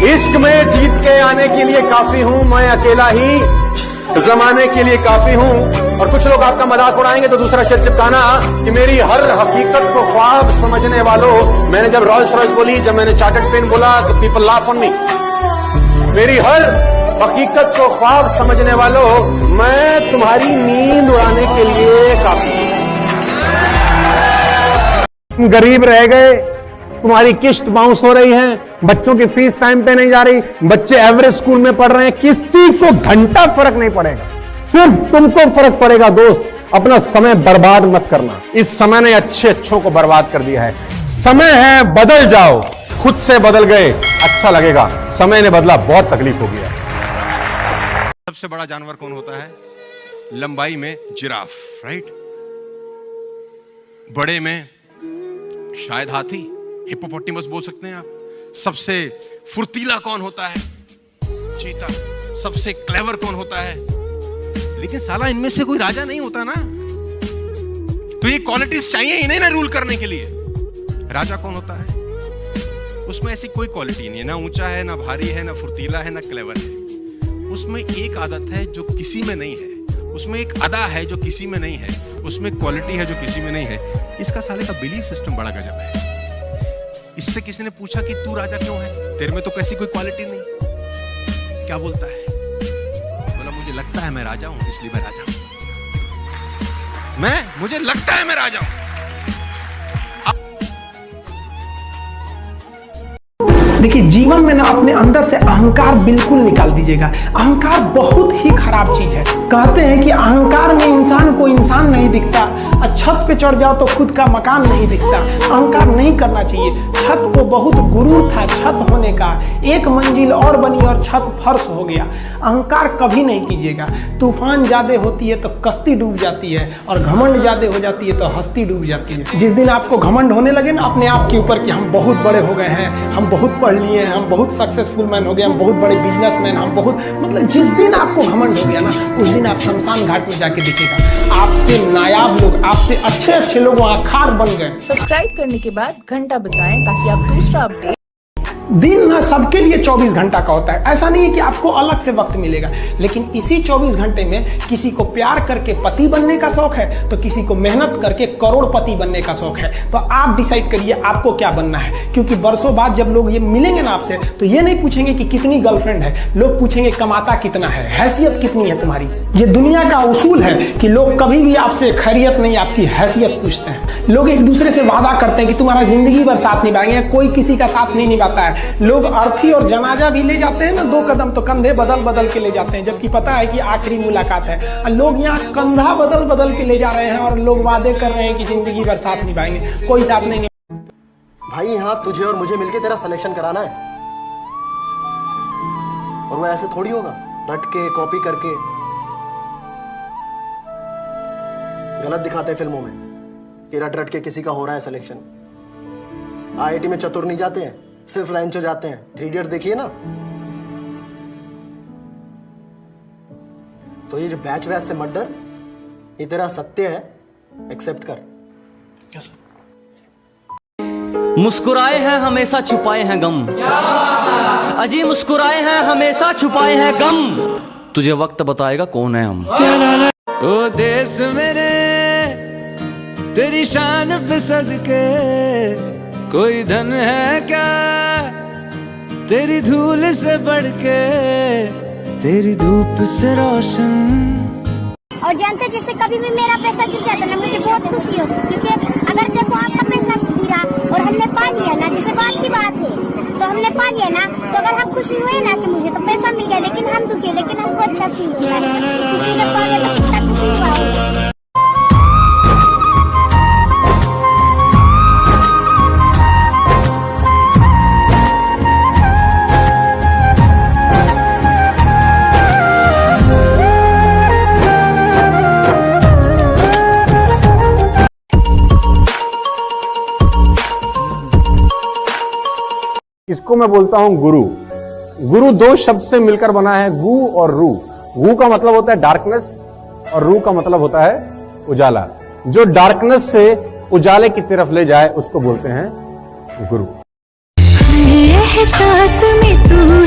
इश्क में जीत के आने के लिए काफी हूं, मैं अकेला ही जमाने के लिए काफी हूं। और कुछ लोग आपका मजाक उड़ाएंगे तो दूसरा शेर चिपकाना कि मेरी हर हकीकत को ख्वाब समझने वालों। मैंने जब रॉल्स रॉयस बोली, जब मैंने चार्टर्ड पेन बोला, तो पीपल लाफ ऑन मी। मेरी हर हकीकत को ख्वाब समझने वालों, मैं तुम्हारी नींद उड़ाने के लिए काफी हूं। गरीब रह गए, तुम्हारी किस्त बाउंस हो रही है, बच्चों की फीस टाइम पे नहीं जा रही, बच्चे एवरेज स्कूल में पढ़ रहे हैं, किसी को घंटा फर्क नहीं पड़ेगा, सिर्फ तुमको फर्क पड़ेगा। दोस्त, अपना समय बर्बाद मत करना। इस समय ने अच्छों को बर्बाद कर दिया है। समय है, बदल जाओ। खुद से बदल गए, अच्छा लगेगा। समय ने बदला, बहुत तकलीफ हो गया। सबसे बड़ा जानवर कौन होता है? लंबाई में जिराफ, राइट। बड़े में शायद हाथी, हिप्पोपोटामस बोल सकते हैं आप। सबसे फुर्तीला कौन होता है? चीता। सबसे क्लेवर कौन होता है? लेकिन साला इनमें से कोई राजा नहीं होता ना। तो ये क्वालिटीज चाहिए इन्हें ना रूल करने के लिए। राजा कौन होता है? उसमें ऐसी कोई क्वालिटी नहीं है, ना ऊंचा है, ना भारी है, ना फुर्तीला है, ना क्लेवर है। उसमें एक आदत है जो किसी में नहीं है, उसमें एक अदा है जो किसी में नहीं है, उसमें क्वालिटी है जो किसी में नहीं है। इसका साले का बिलीफ सिस्टम बड़ा गजब है। इससे किसी ने पूछा कि तू राजा क्यों है, तेरे में तो कैसी कोई क्वालिटी नहीं। क्या बोलता है? बोला मुझे लगता है मैं राजा हूं, इसलिए मैं राजा हूं। मुझे लगता है मैं राजा हूं। देखिए, जीवन में ना अपने अंदर से अहंकार बिल्कुल निकाल दीजिएगा। अहंकार बहुत ही खराब चीज है। कहते हैं कि अहंकार में इंसान को इंसान नहीं दिखता, और छत पे चढ़ जाओ तो खुद का मकान नहीं दिखता। अहंकार नहीं करना चाहिए। छत को बहुत गुरूर था छत होने का, एक मंजिल और बनी और छत फर्श हो गया। अहंकार कभी नहीं कीजिएगा। तूफान ज्यादा होती है तो कश्ती डूब जाती है, और घमंड ज्यादा हो जाती है तो हस्ती डूब जाती है। जिस दिन आपको घमंड होने लगे ना अपने आप के ऊपर कि हम बहुत बड़े हो गए हैं, हम बहुत पढ़ लिए हैं, हम बहुत सक्सेसफुल मैन हो गए, हम बहुत बड़े बिजनेसमैन, हम बहुत, मतलब जिस दिन आपको घमंड हो गया ना, उस दिन आप शमशान घाट में जाके दिखेगा आपसे नायाब लोग, आपसे अच्छे लोग वहाँ खार बन गए। सब्सक्राइब करने के बाद घंटा बजाएं ताकि आप दूसरा अपडेट। दिन ना सबके लिए 24 घंटा का होता है। ऐसा नहीं है कि आपको अलग से वक्त मिलेगा, लेकिन इसी 24 घंटे में किसी को प्यार करके पति बनने का शौक है, तो किसी को मेहनत करके करोड़पति बनने का शौक है। तो आप डिसाइड करिए आपको क्या बनना है। क्योंकि वर्षों बाद जब लोग ये मिलेंगे ना आपसे, तो ये नहीं पूछेंगे कि कितनी गर्लफ्रेंड है, लोग पूछेंगे कमाता कितना है, हैसियत कितनी है तुम्हारी। ये दुनिया का उसूल है कि लोग कभी भी आपसे खैरियत नहीं, आपकी हैसियत पूछते हैं। लोग एक दूसरे से वादा करते हैं कि तुम्हारा जिंदगी भर साथ निभाएंगे, कोई किसी का साथ नहीं निभाता है। लोग अर्थी और जनाजा भी ले जाते हैं ना 2 कदम, तो कंधे बदल बदल के ले जाते हैं, जबकि पता है कि आखिरी मुलाकात है। लोग यहाँ कंधा बदल बदल के ले जा रहे हैं, और लोग वादे कर रहे हैं कि जिंदगी भर साथ निभाएंगे, कोई साथ नहीं। भाई यहाँ तुझे और मुझे मिलके तेरा सिलेक्शन कराना है, और वो ऐसे थोड़ी होगा रट के कॉपी करके। गलत दिखाते हैं फिल्मों में कि रट रट के किसी का हो रहा है सिलेक्शन। आईआईटी में चतुर नहीं जाते हैं, सिर्फ रैंचो जाते हैं। 3 इडियट्स देखिए ना। तो ये जो बैच से मर्डर, ये तेरा सत्य है, एक्सेप्ट कर। कैसा? मुस्कुराए हैं हमेशा छुपाए हैं गम, अजी मुस्कुराए हैं हमेशा छुपाए हैं गम, तुझे वक्त बताएगा कौन है हम। ओ देश मेरे तेरी शान पे सदके, कोई धन है क्या तेरी धूल से बढ़ के, तेरी धूप से रोशन। और जानते जैसे कभी भी मेरा पैसा गिर जाता ना, मुझे बहुत खुशी होती, क्योंकि अगर देखो आपका पैसा गिरा और हमने पा लिया ना, जैसे बात की बात है, तो हमने पा लिया ना, तो अगर हम खुशी हुए ना कि मुझे तो पैसा मिल गया, लेकिन हम दुखी, लेकिन हमको अच्छा फील होता है। किसी ने पा लिया तो कितना खुशी हुआ होगा। इसको मैं बोलता हूं गुरु। गुरु 2 शब्द से मिलकर बना है, गु और रू। गु का मतलब होता है डार्कनेस, और रू का मतलब होता है उजाला। जो डार्कनेस से उजाले की तरफ ले जाए उसको बोलते हैं गुरु। एहसास में तू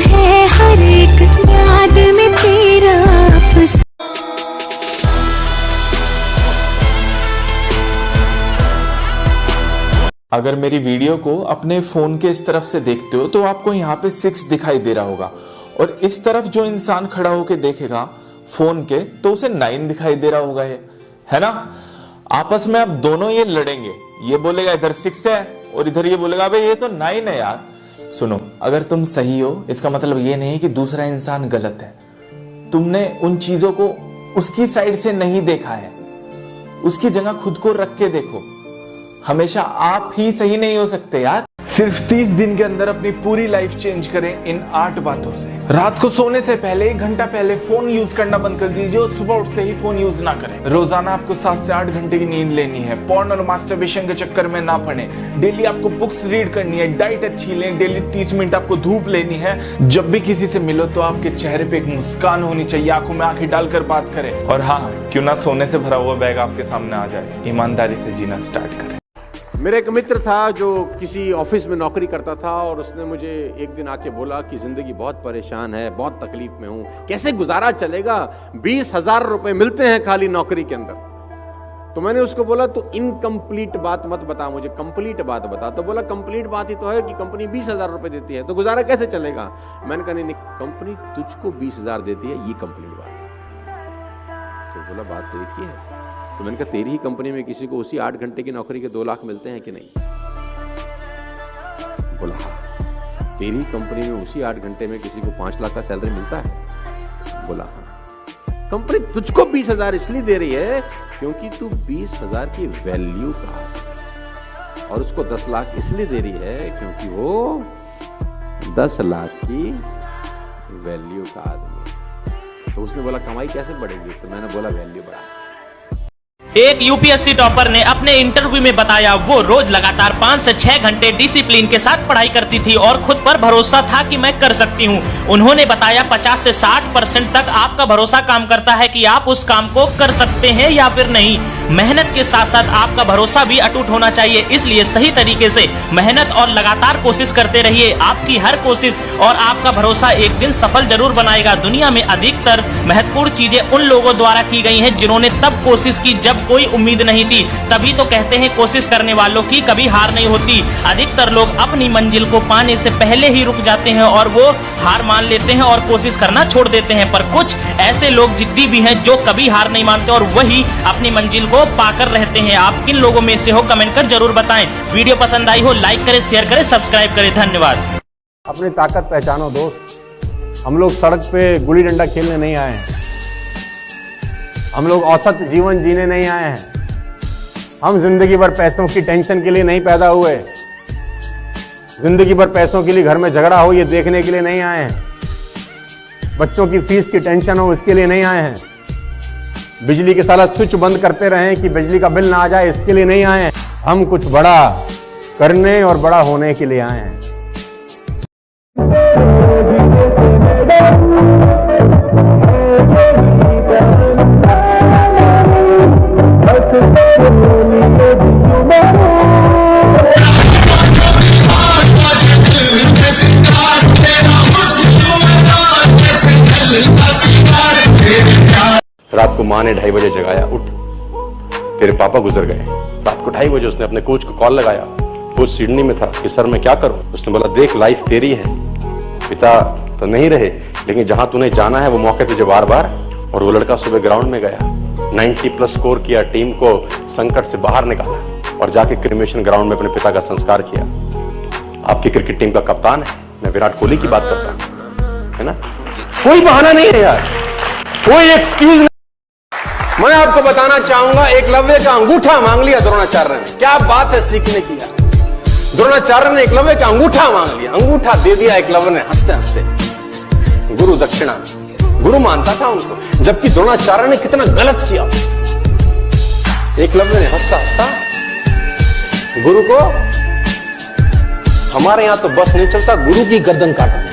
अगर मेरी वीडियो को अपने फोन के इस तरफ से देखते हो तो आपको यहाँ पे 6 दिखाई दे रहा होगा, और इस तरफ जो इंसान खड़ा होके देखेगा फोन के तो उसे 9 दिखाई दे रहा होगा, ये है ना। आपस में अब दोनों ये लड़ेंगे, ये बोलेगा इधर 6 है और इधर ये बोलेगा भाई ये तो 9 है यार। सुनो, अगर तुम सही हो इसका मतलब ये नहीं कि दूसरा इंसान गलत है। तुमने उन चीजों को उसकी साइड से नहीं देखा है, उसकी जगह खुद को रख के देखो। हमेशा आप ही सही नहीं हो सकते यार। सिर्फ 30 दिन के अंदर अपनी पूरी लाइफ चेंज करें इन 8 बातों से। रात को सोने से पहले 1 घंटा पहले फोन यूज करना बंद कर दीजिए और सुबह उठते ही फोन यूज ना करें। रोजाना आपको 7 से 8 घंटे की नींद लेनी है। पॉर्न और मास्टरबेशन के चक्कर में ना पड़े। डेली आपको बुक्स रीड करनी है, डाइट अच्छी लें, डेली 30 मिनट आपको धूप लेनी है। जब भी किसी से मिलो तो आपके चेहरे पे एक मुस्कान होनी चाहिए, आंखों में आंखें डालकर बात करें। और हाँ, क्यों ना सोने से भरा हुआ बैग आपके सामने आ जाए, ईमानदारी से जीना स्टार्ट करें। मेरा एक मित्र था जो किसी ऑफिस में नौकरी करता था, और उसने मुझे एक दिन आके बोला कि जिंदगी बहुत परेशान है, बहुत तकलीफ में हूं, कैसे गुजारा चलेगा, 20,000 रुपए मिलते हैं खाली नौकरी के अंदर। तो मैंने उसको बोला तो इनकम्प्लीट बात मत बता, मुझे कंप्लीट बात बता। तो बोला कंप्लीट बात ही तो है कि कंपनी 20,000 रुपए देती है, तो गुजारा कैसे चलेगा। मैंने कहा नहीं, कंपनी तुझको 20,000 देती है, ये कंप्लीट बात है। तो बोला बात तो एक ही है। तो मैंने कहा तेरी ही कंपनी में किसी को उसी 8 घंटे की नौकरी के 2 लाख मिलते हैं कि नहीं। बोला हाँ। तेरी ही कंपनी में उसी 8 घंटे में किसी को 5 लाख का सैलरी मिलता है। बोला हाँ। कंपनी तुझको 20,000 इसलिए दे रही है क्योंकि तू 20,000 की वैल्यू का है, और उसको 10 लाख इसलिए दे रही है क्योंकि वो 10 लाख की वैल्यू का आदमी है। तो उसने बोला कमाई कैसे बढ़ेगी, तो मैंने बोला वैल्यू बढ़ा। एक यूपीएससी टॉपर ने अपने इंटरव्यू में बताया वो रोज लगातार 5 से 6 घंटे डिसिप्लिन के साथ पढ़ाई करती थी और खुद पर भरोसा था कि मैं कर सकती हूं। उन्होंने बताया 50 से 60% तक आपका भरोसा काम करता है कि आप उस काम को कर सकते हैं या फिर नहीं। मेहनत के साथ साथ आपका भरोसा भी अटूट होना चाहिए, इसलिए सही तरीके से मेहनत और लगातार कोशिश करते रहिए। आपकी हर कोशिश और आपका भरोसा एक दिन सफल जरूर बनाएगा। दुनिया में अधिकतर महत्वपूर्ण चीजें उन लोगों द्वारा की गई हैं जिन्होंने तब कोशिश की जब कोई उम्मीद नहीं थी। तभी तो कहते हैं कोशिश करने वालों की कभी हार नहीं होती। अधिकतर लोग अपनी मंजिल को पाने से पहले ही रुक जाते हैं और वो हार मान लेते हैं और कोशिश करना छोड़ देते हैं। पर कुछ ऐसे लोग जिद्दी भी हैं जो कभी हार नहीं मानते और वही अपनी मंजिल को पाकर रहते हैं। आप किन लोगों में से हो, कमेंट कर जरूर बताएं। वीडियो पसंद आई हो लाइक करें, शेयर करें, सब्सक्राइब करें। धन्यवाद। अपनी ताकत पहचानो दोस्त। हम लोग सड़क पे गुल्ली डंडा खेलने नहीं आए हैं, हम लोग औसत जीवन जीने नहीं आए हैं। हम जिंदगी भर पैसों की टेंशन के लिए नहीं पैदा हुए, जिंदगी भर पैसों के लिए घर में झगड़ा हो ये देखने के लिए नहीं आए हैं, बच्चों की फीस की टेंशन हो इसके लिए नहीं आए हैं, बिजली के साला स्विच बंद करते रहें कि बिजली का बिल ना आ जाए इसके लिए नहीं आए हैं। हम कुछ बड़ा करने और बड़ा होने के लिए आए हैं। रात को माँ ने 2:30 बजे जगाया, उठ तेरे पापा गुजर गए। रात को 2:30 बजे उसने अपने कोच को कॉल लगाया। कोच सिडनी में था कि सर मैं क्या करूं। उसने बोला देख लाइफ तेरी है, पिता तो नहीं रहे लेकिन जहां तूने जाना है वो मौके तुझे बार बार। और वो लड़का सुबह ग्राउंड में गया, 90+ स्कोर किया, टीम को संकट से बाहर निकाला और जाके क्रिमेशन ग्राउंड में अपने पिता का संस्कार किया। आपकी क्रिकेट टीम का कप्तान है, मैं विराट कोहली की बात करता हूं, है ना। कोई बहाना नहीं है यार, कोई एक्सक्यूज नहीं। मैं आपको बताना चाहूंगा एकलव्य का अंगूठा मांग लिया द्रोणाचार्य ने। क्या बात है सीखने की यार। द्रोणाचार्य ने एकलव्य का अंगूठा मांग लिया, अंगूठा दे दिया एकलव्य ने हंसते हंसते। गुरु दक्षिणा, गुरु मानता था उनको, जबकि द्रोणाचार्य ने कितना गलत किया। एकलव्य ने हंसता हंसता गुरु को, हमारे यहां तो बस नहीं चलता, गुरु की गर्दन काटा।